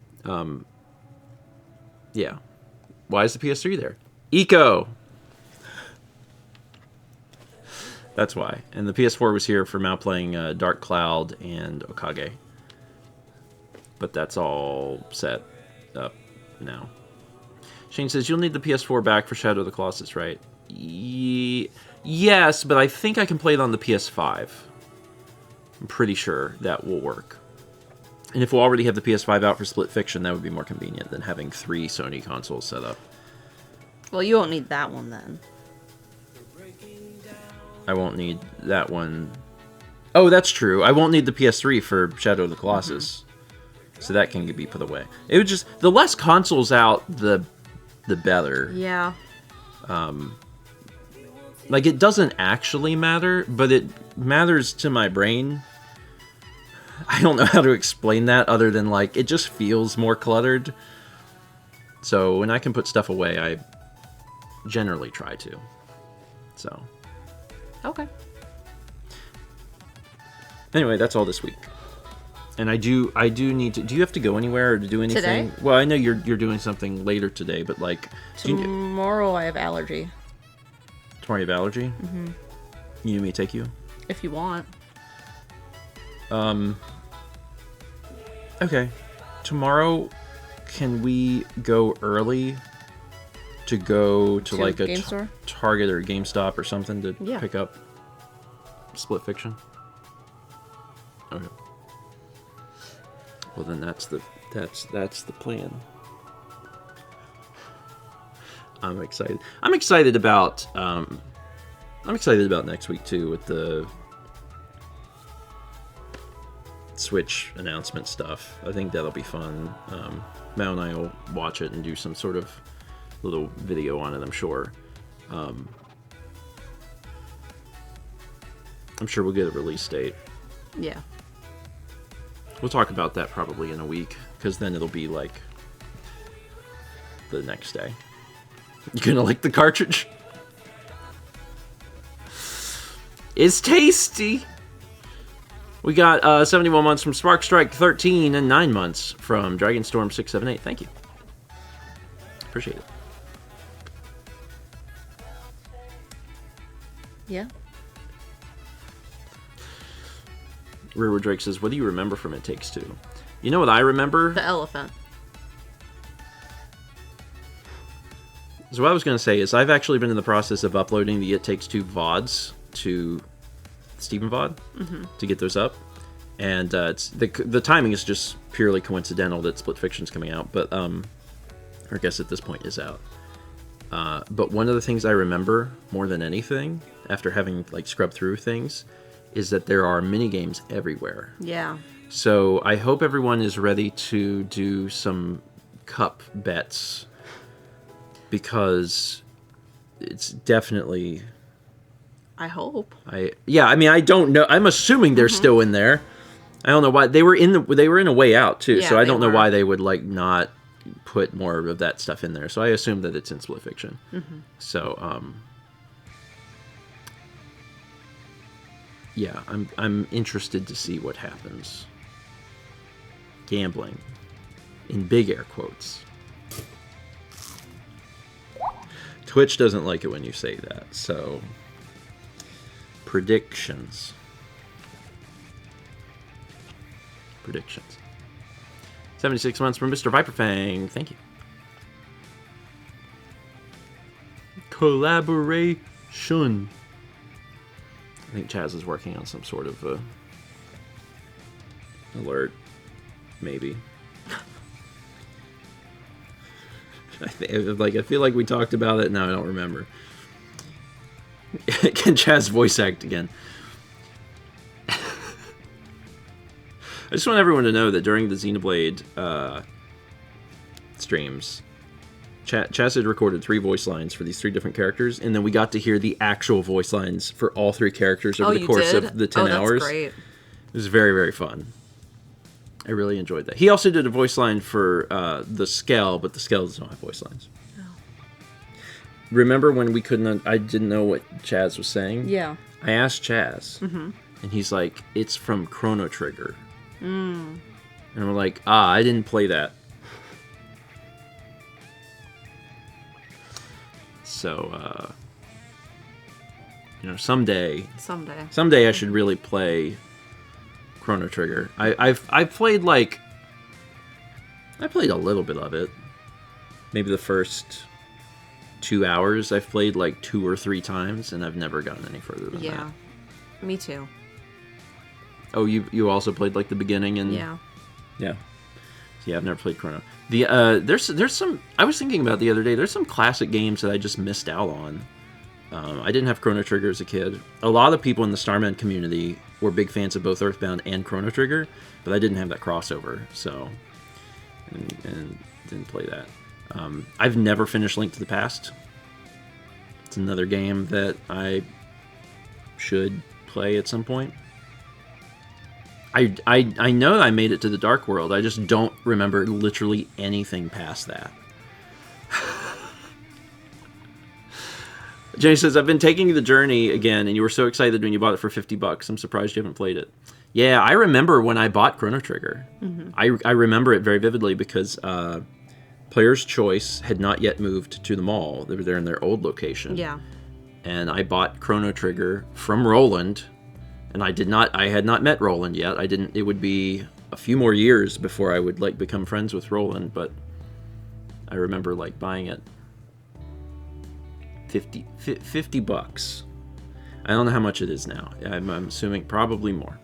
yeah. Why is the PS3 there? Eco! That's why. And the PS4 was here for Mal playing Dark Cloud and Okage. But that's all set up now. Shane says, you'll need the PS4 back for Shadow of the Colossus, right? Yes, but I think I can play it on the PS5. I'm pretty sure that will work. And if we'll already have the PS5 out for Split Fiction, that would be more convenient than having 3 Sony consoles set up. Well, you won't need that one then. I won't need that one. Oh, that's true. I won't need the PS3 for Shadow of the Colossus. So that can be put away. It would just... The less consoles out, the better. Yeah. Like, it doesn't actually matter, but it matters to my brain. I don't know how to explain that other than, like, it just feels more cluttered. So when I can put stuff away, I generally try to. So. Okay. Anyway, that's all this week. And I do need to. Do you have to go anywhere or to do anything? Today? Well, I know you're doing something later today, but like Tomorrow I have allergy. Tomorrow you have allergy? Mm-hmm. You need me to take you? If you want. Okay. Tomorrow, can we go early to go to like a game store? Target or GameStop or something to Yeah. pick up Split Fiction? Okay. Well, then that's the plan. I'm excited. I'm excited about next week too with the Switch announcement stuff. I think that'll be fun. Mal and I will watch it and do some sort of little video on it, I'm sure. I'm sure we'll get a release date. Yeah. We'll talk about that probably in a week, because then it'll be like the next day. You gonna like the cartridge? It's tasty! We got 71 months from Spark Strike 13 and 9 months from Dragonstorm 678. Thank you. Appreciate it. Yeah. Rearward Drake says, what do you remember from It Takes Two? You know what I remember? The elephant. So what I was going to say is I've actually been in the process of uploading the It Takes Two VODs to StephenVOD to get those up. And it's the timing is just purely coincidental that Split Fiction's coming out, but I guess at this point is out. But one of the things I remember more than anything, after having like scrubbed through things, is that there are mini games everywhere. Yeah. So I hope everyone is ready to do some cup bets, because it's definitely. I hope. I mean, I don't know. I'm assuming they're still in there. I don't know why they were in a way out too. Yeah, so I don't know were. why they would like not put more of that stuff in there. So I assume that it's in Split Fiction. So yeah, I'm interested to see what happens. Gambling, in big air quotes. Twitch doesn't like it when you say that. So predictions. 76 months from Mr. Viperfang. Thank you. Collaboration. I think Chaz is working on some sort of alert. Maybe. I feel like we talked about it. Now I don't remember. Can Chaz voice act again? I just want everyone to know that during the Xenoblade streams, Chaz had recorded 3 voice lines for these 3 different characters, and then we got to hear the actual voice lines for all 3 characters over the course of the 10 hours. That's great. It was very, very fun. I really enjoyed that. He also did a voice line for the Skell, but the Skells don't have voice lines. Oh. Remember when we couldn't... I didn't know what Chaz was saying? Yeah. I asked Chaz, and he's like, it's from Chrono Trigger. And we're like, I didn't play that. So, someday I should really play Chrono Trigger. I played I played a little bit of it. Maybe the first 2 hours I've played 2 or 3 times, and I've never gotten any further than that. Yeah, me too. Oh, you also played the beginning and Yeah. Yeah, I've never played Chrono. There's some I was thinking about the other day. There's some classic games that I just missed out on. I didn't have Chrono Trigger as a kid. A lot of people in the Starman community were big fans of both Earthbound and Chrono Trigger, but I didn't have that crossover, so and didn't play that. I've never finished Link to the Past. It's another game that I should play at some point. I know I made it to the Dark World. I just don't remember literally anything past that. Jenny says, I've been taking the journey again, and you were so excited when you bought it for $50. I'm surprised you haven't played it. Yeah, I remember when I bought Chrono Trigger. I remember it very vividly because Player's Choice had not yet moved to the mall. They were there in their old location. Yeah. And I bought Chrono Trigger from Roland, and I had not met Roland yet. It would be a few more years before I would, like, become friends with Roland, but I remember, like, buying it. $50. I don't know how much it is now. I'm assuming probably more.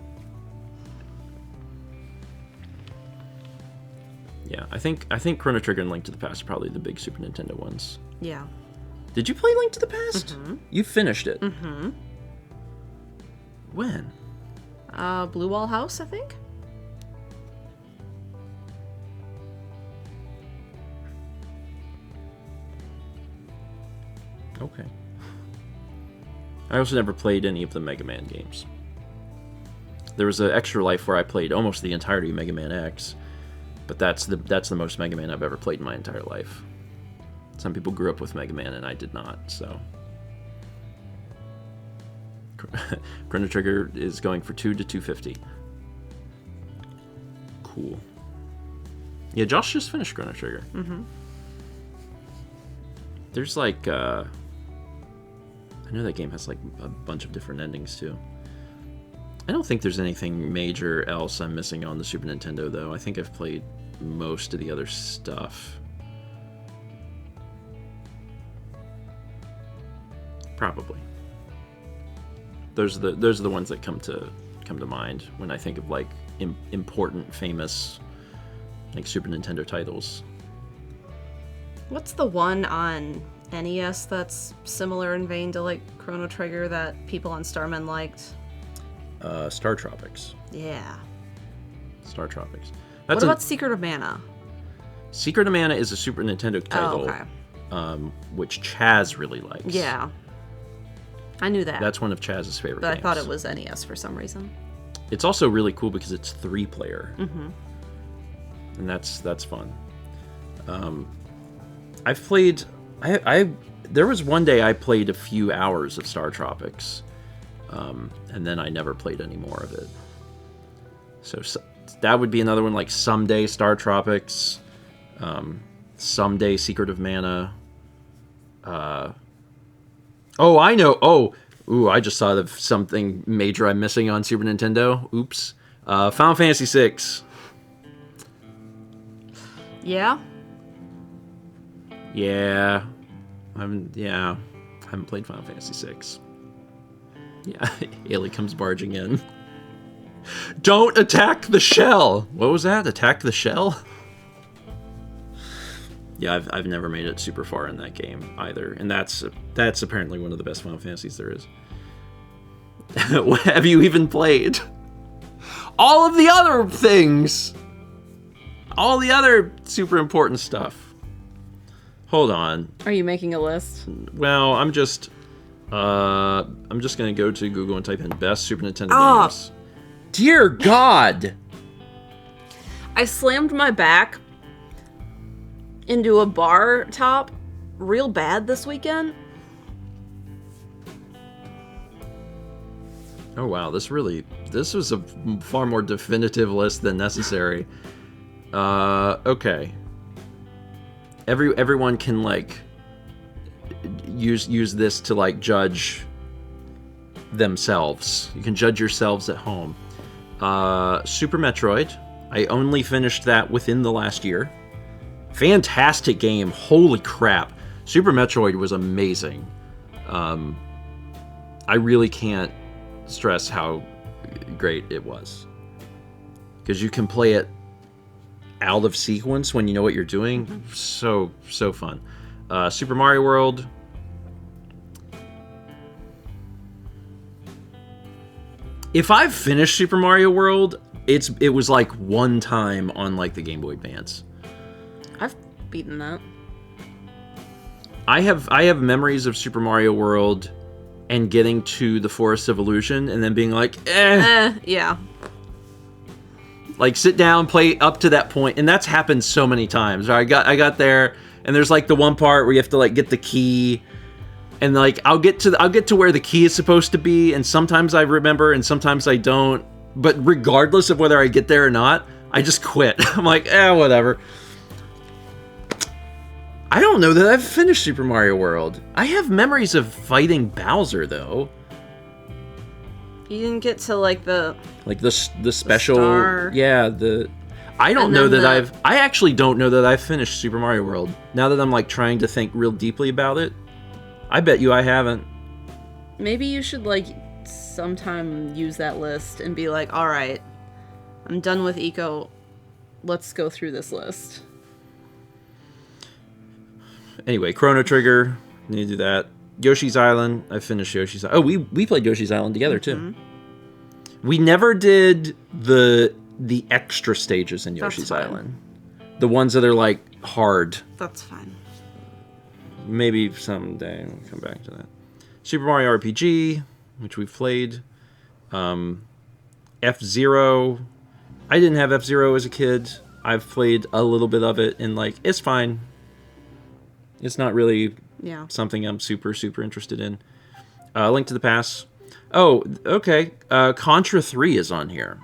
Yeah, I think Chrono Trigger and Link to the Past are probably the big Super Nintendo ones. Yeah. Did you play Link to the Past? Mm-hmm. You finished it? Mm-hmm. When? Blue Wall House, I think? Okay. I also never played any of the Mega Man games. There was an Extra Life where I played almost the entirety of Mega Man X, but that's the most Mega Man I've ever played in my entire life. Some people grew up with Mega Man and I did not, so. Chrono Trigger is going for $2 to $250. Cool. Yeah, Josh just finished Chrono Trigger. Mm-hmm. There's like, I know that game has like a bunch of different endings too. I don't think there's anything major else I'm missing on the Super Nintendo though. I think I've played most of the other stuff. Probably. Those are the ones that come to mind when I think of like important, famous, like Super Nintendo titles. What's the one on NES that's similar in vein to like Chrono Trigger that people on Starman liked? Star Tropics. Yeah. Star Tropics. What about Secret of Mana? Secret of Mana is a Super Nintendo title, which Chaz really likes. Yeah. I knew that. That's one of Chaz's favorite games. But I thought it was NES for some reason. It's also really cool because it's 3-player. Mm-hmm. And that's fun. I've played... there was one day I played a few hours of Star Tropics. And then I never played any more of it. So that would be another one, like someday Star Tropics, someday Secret of Mana. Oh, I know. Ooh, I just thought of something major I'm missing on Super Nintendo. Oops. Final Fantasy VI. Yeah? Yeah. I haven't played Final Fantasy VI. Yeah, Ailey comes barging in. Don't attack the shell! What was that? Attack the shell? Yeah, I've never made it super far in that game either, and that's apparently one of the best Final Fantasies there is. What have you even played? All of the other things! All the other super important stuff. Hold on. Are you making a list? Well, I'm just gonna go to Google and type in best Super Nintendo games. Dear God! I slammed my back into a bar top real bad this weekend. Oh wow, this was a far more definitive list than necessary. Okay. Everyone can like use this to like judge themselves. You can judge yourselves at home. Super Metroid. I only finished that within the last year. Fantastic game. Holy crap. Super Metroid was amazing. I really can't stress how great it was. Because you can play it out of sequence when you know what you're doing. Mm-hmm. So fun. Super Mario World. If I've finished Super Mario World, it was like one time on like the Game Boy Advance. I've beaten that. I have memories of Super Mario World and getting to the Forest of Illusion and then being like, Yeah. like sit down, play up to that point, and that's happened so many times. I got there, and there's like the one part where you have to like get the key, and like I'll get to where the key is supposed to be, and sometimes I remember and sometimes I don't. But regardless of whether I get there or not, I just quit. I'm like, whatever. I don't know that I've finished Super Mario World. I have memories of fighting Bowser though. You didn't get to like the special star. Yeah, I actually don't know that I've finished Super Mario World. Now that I'm like trying to think real deeply about it, I bet you I haven't. Maybe you should like sometime use that list and be like, all right, I'm done with Eco. Let's go through this list. Anyway, Chrono Trigger, need to do that. Yoshi's Island, I finished Yoshi's Island. Oh, we played Yoshi's Island together too. We never did the extra stages in Yoshi's Island. The ones that are like hard. That's fine. Maybe someday we'll come back to that. Super Mario RPG, which we've played. F-Zero. I didn't have F-Zero as a kid. I've played a little bit of it and like it's fine. It's not really something I'm super interested in. Link to the Past. Oh, okay. Contra 3 is on here.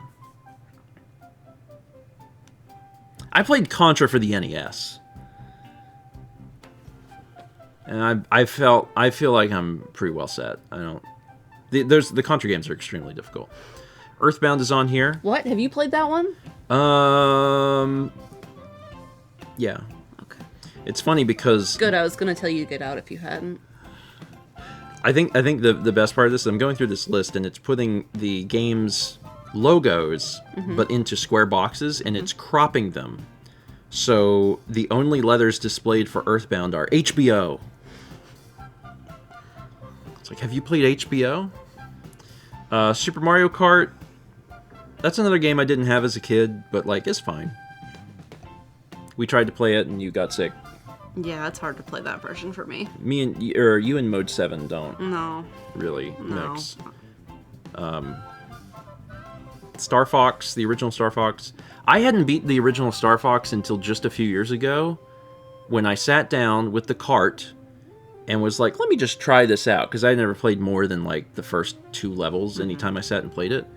I played Contra for the NES. And I feel like I'm pretty well set. The Contra games are extremely difficult. Earthbound is on here. What? Have you played that one? Yeah. It's funny because... Good, I was going to tell you to get out if you hadn't. I think the best part of this is I'm going through this list and it's putting the game's logos but into square boxes and it's cropping them. So the only letters displayed for Earthbound are HBO. It's like, have you played HBO? Super Mario Kart. That's another game I didn't have as a kid, but like it's fine. We tried to play it and you got sick. Yeah, it's hard to play that version for me. You and Mode 7 don't. No. Really mix. Star Fox, the original Star Fox. I hadn't beat the original Star Fox until just a few years ago when I sat down with the cart and was like, let me just try this out, because I never played more than like the first 2 levels anytime I sat and played it.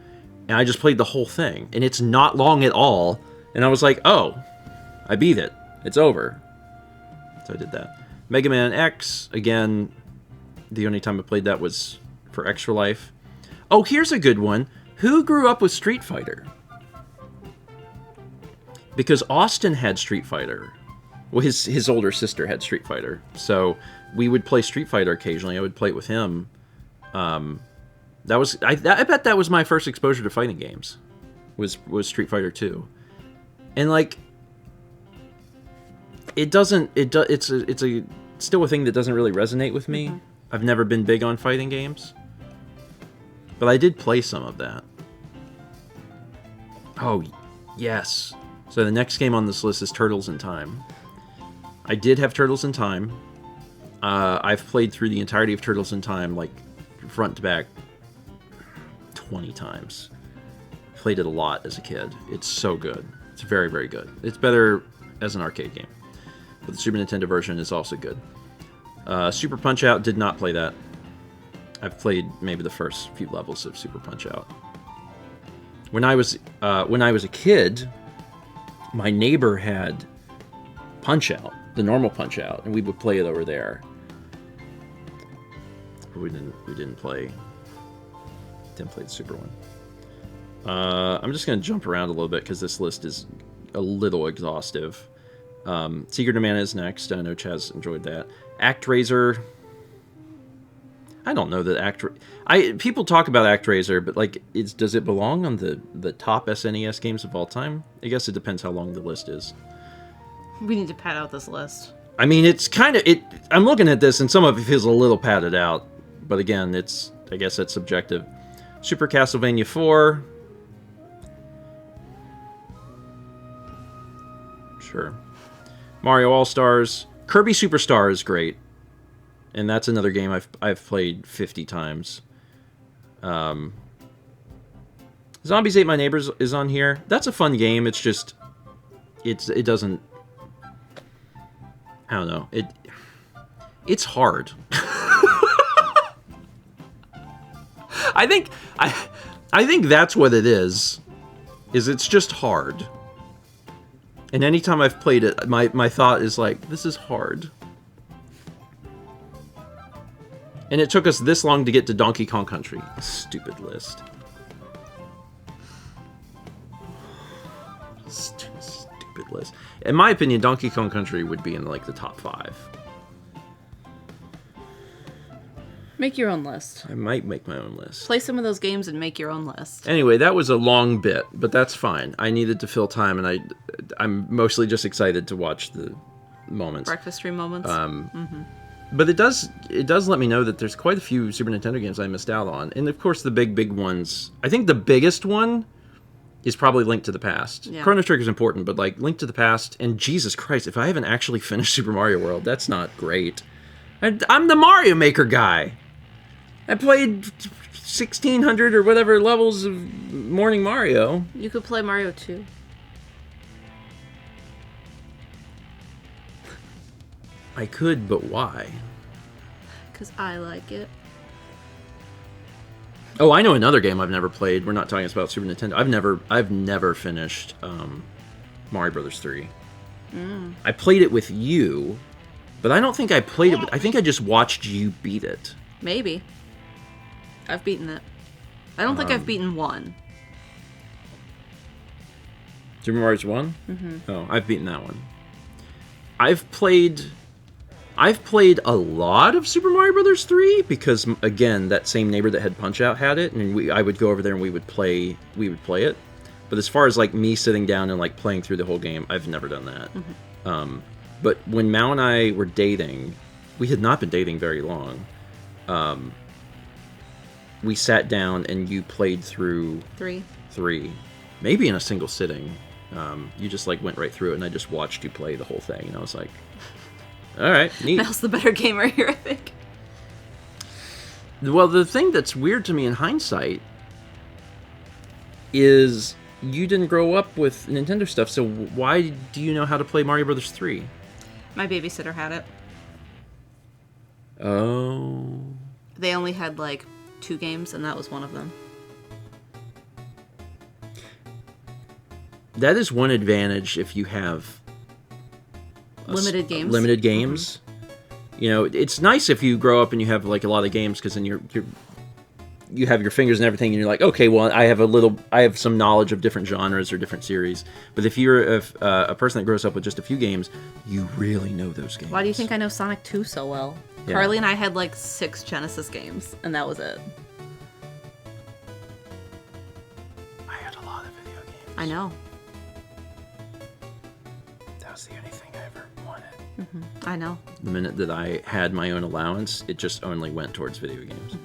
And I just played the whole thing, and it's not long at all. And I was like, oh, I beat it. It's over. So I did that. Mega Man X, again, the only time I played that was for Extra Life. Oh, here's a good one. Who grew up with Street Fighter? Because Austin had Street Fighter. Well, his older sister had Street Fighter. So we would play Street Fighter occasionally. I would play it with him. I bet that was my first exposure to fighting games. Was Street Fighter 2. And like, it's still a thing that doesn't really resonate with me. I've never been big on fighting games. But I did play some of that. Oh, yes. So the next game on this list is Turtles in Time. I did have Turtles in Time. I've played through the entirety of Turtles in Time, like, front to back 20 times. Played it a lot as a kid. It's so good. It's very, very good. It's better as an arcade game. But the Super Nintendo version is also good. Super Punch-Out, did not play that. I've played maybe the first few levels of Super Punch-Out. When I was a kid, my neighbor had Punch-Out, the normal Punch-Out, and we would play it over there. We didn't play the Super one. I'm just gonna jump around a little bit because this list is a little exhaustive. Secret of Mana is next. I know Chaz enjoyed that. ActRaiser. I don't know that people talk about ActRaiser, but like, does it belong on the top SNES games of all time? I guess it depends how long the list is. We need to pad out this list. I mean, it's kind of I'm looking at this, and some of it feels a little padded out, but again, I guess that's subjective. Super Castlevania 4. Sure. Mario All-Stars. Kirby Superstar is great. and that's another game I've played 50 times. Zombies Ate My Neighbors is on here. That's a fun game. It's just it doesn't, I don't know. It's hard. I think that's what it is it's just hard. And anytime I've played it, my thought is like, this is hard. And it took us this long to get to Donkey Kong Country. Stupid list. Stupid list. In my opinion, Donkey Kong Country would be in like the top 5. Make your own list. I might make my own list. Play some of those games and make your own list. Anyway, that was a long bit, but that's fine. I needed to fill time, and I'm mostly just excited to watch the moments. Breakfast stream moments. But it does let me know that there's quite a few Super Nintendo games I missed out on. And of course the big ones. I think the biggest one is probably Link to the Past. Yeah. Chrono Trigger's important, but like Link to the Past, and Jesus Christ, if I haven't actually finished Super Mario World, that's not great. I'm the Mario Maker guy. I played 1,600 or whatever levels of Morning Mario. You could play Mario 2. I could, but why? Because I like it. Oh, I know another game I've never played. We're not talking about Super Nintendo. I've never finished Mario Brothers 3. I played it with you, but I don't think I played it. I think I just watched you beat it. Maybe. I've beaten it. I don't think I've beaten 1. Super Mario's 1? Oh, I've beaten that one. I've played a lot of Super Mario Brothers 3 because, again, that same neighbor that had Punch-Out had it, and I would go over there and we would play it. But as far as like me sitting down and like playing through the whole game, I've never done that. But when Mao and I were dating, we had not been dating very long. We sat down and you played through 3, maybe in a single sitting. You just like went right through it, and I just watched you play the whole thing, and I was like, all right, neat. Mal's the better gamer here, I think. Well, the thing that's weird to me in hindsight is you didn't grow up with Nintendo stuff, so why do you know how to play Mario Brothers 3? My babysitter had it. Oh. They only had like 2 games, and that was one of them. That is one advantage if you have Limited games. Limited games. You know, it's nice if you grow up and you have like a lot of games, because then you have your fingers and everything, and you're like, okay, well, I have some knowledge of different genres or different series. But if you're a person that grows up with just a few games, you really know those games. Why do you think I know Sonic 2 so well? Yeah. Carly and I had like 6 Genesis games, and that was it. I had a lot of video games. I know. That was the only thing I ever wanted. I know. The minute that I had my own allowance, it just only went towards video games.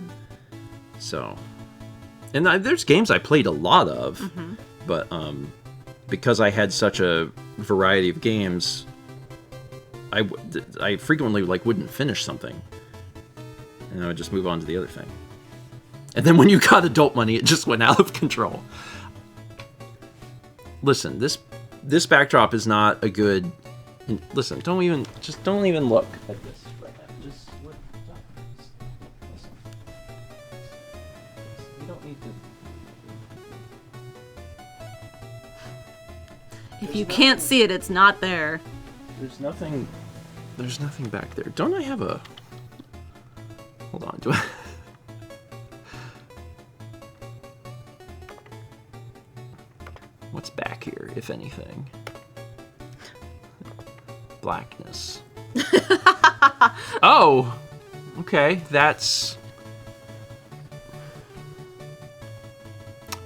So, and there's games I played a lot of, but because I had such a variety of games, I frequently like wouldn't finish something, and I would just move on to the other thing. And then when you got adult money, it just went out of control. Listen, this backdrop is not a good. Listen, don't even look at this right now. Just look. Listen. You don't need to. If you can't see it, it's not there. There's nothing back there. Don't I have a... Hold on, do I... What's back here, if anything? Blackness. Oh! Okay, that's...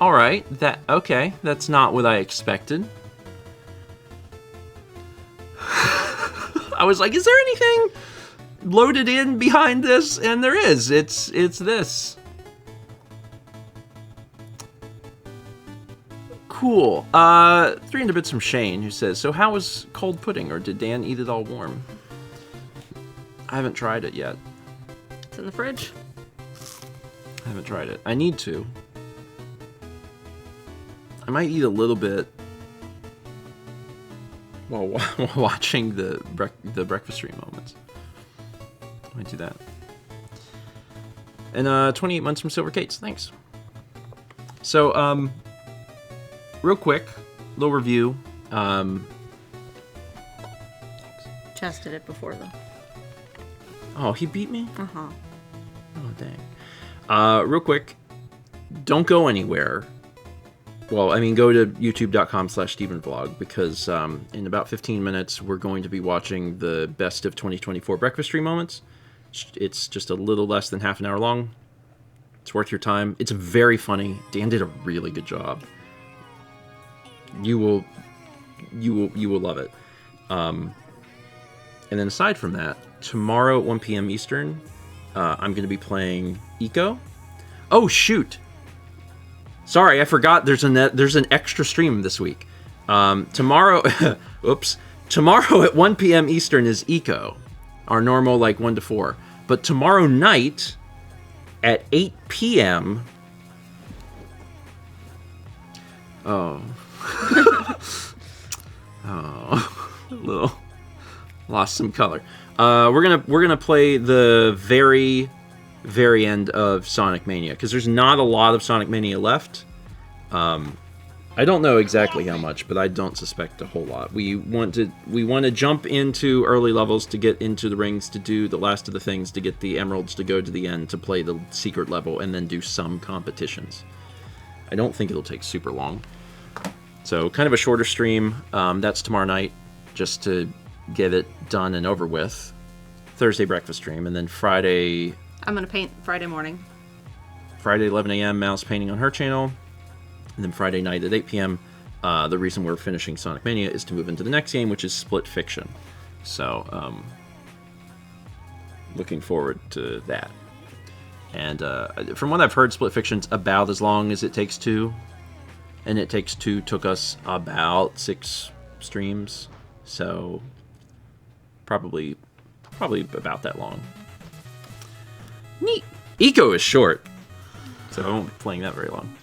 Alright, okay, that's not what I expected. I was like, is there anything loaded in behind this? And there is. It's this. Cool. 300 bits from Shane, who says, so how was cold pudding, or did Dan eat it all warm? I haven't tried it yet. It's in the fridge. I haven't tried it. I need to. I might eat a little bit while watching the breakfast stream moments. I might do that. And 28 months from Silver Cates. Thanks. So, real quick, little review. Chess did it before, though. Oh, he beat me? Uh-huh. Oh, dang. Real quick, don't go anywhere. Well, I mean, go to youtube.com/StephenVOD because in about 15 minutes, we're going to be watching the best of 2024 breakfast stream moments. It's just a little less than half an hour long. It's worth your time. It's very funny. Dan did a really good job. You will love it. And then aside from that, tomorrow at 1 p.m. Eastern, I'm going to be playing Eco. Oh shoot! Sorry, I forgot. There's an extra stream this week. Tomorrow, oops. Tomorrow at 1 p.m. Eastern is Eco, our normal 1 to 4. But tomorrow night at 8 p.m. Oh, a little lost some color. We're gonna play the very end of Sonic Mania because there's not a lot of Sonic Mania left. I don't know exactly how much, but I don't suspect a whole lot. We want to jump into early levels to get into the rings to do the last of the things to get the emeralds to go to the end to play the secret level and then do some competitions. I don't think it'll take super long. So kind of a shorter stream. That's tomorrow night, just to get it done and over with. Thursday breakfast stream, and then Friday. I'm gonna paint Friday morning. Friday 11 a.m. Mal's painting on her channel. And then Friday night at 8 p.m., the reason we're finishing Sonic Mania is to move into the next game, which is Split Fiction. So, looking forward to that. And from what I've heard, Split Fiction's about as long as It Takes Two. And It Takes Two took us about 6 streams. So, probably about that long. Neat. Eco is short, so I won't be playing that very long.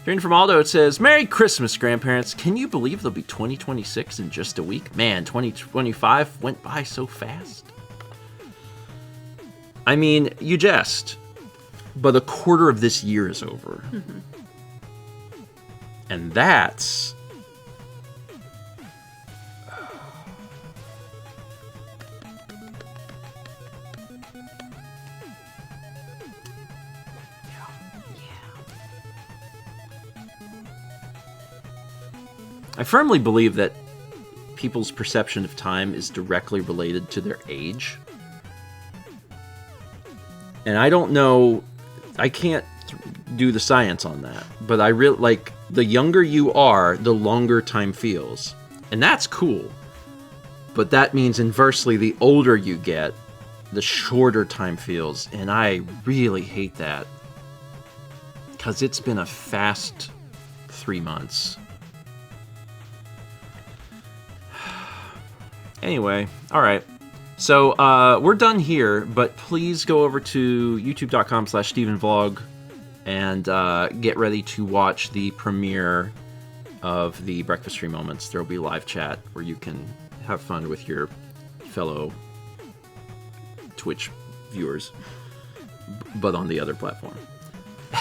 Hearing from Aldo, it says, Merry Christmas, grandparents. Can you believe there'll be 2026 in just a week? Man, 2025 went by so fast. I mean, you jest, but a quarter of this year is over. Mm-hmm. And that's... I firmly believe that people's perception of time is directly related to their age. And I don't know, I can't do the science on that, but I really like the younger you are, the longer time feels. And that's cool. But that means inversely, the older you get, the shorter time feels. And I really hate that. Because it's been a fast 3 months. Anyway, alright. So, we're done here, but please go over to youtube.com/StephenVlog and get ready to watch the premiere of the Breakfast Stream Moments. There will be live chat where you can have fun with your fellow Twitch viewers, but on the other platform.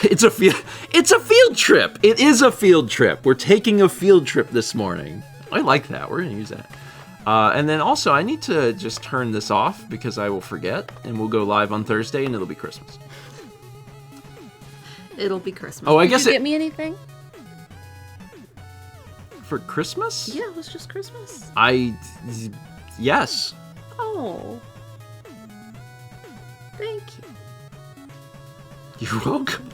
It's a field trip! It is a field trip! We're taking a field trip this morning. I like that. We're going to use that. And then also, I need to just turn this off because I will forget, and we'll go live on Thursday, and it'll be Christmas. It'll be Christmas. Oh, I guess Did you get me anything? For Christmas? Yeah, it was just Christmas. Yes. Oh. Thank you. You're welcome.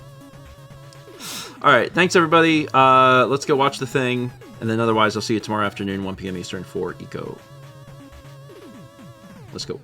Alright, thanks everybody. Let's go watch the thing. And then otherwise, I'll see you tomorrow afternoon, 1 p.m. Eastern for Eco. Let's go.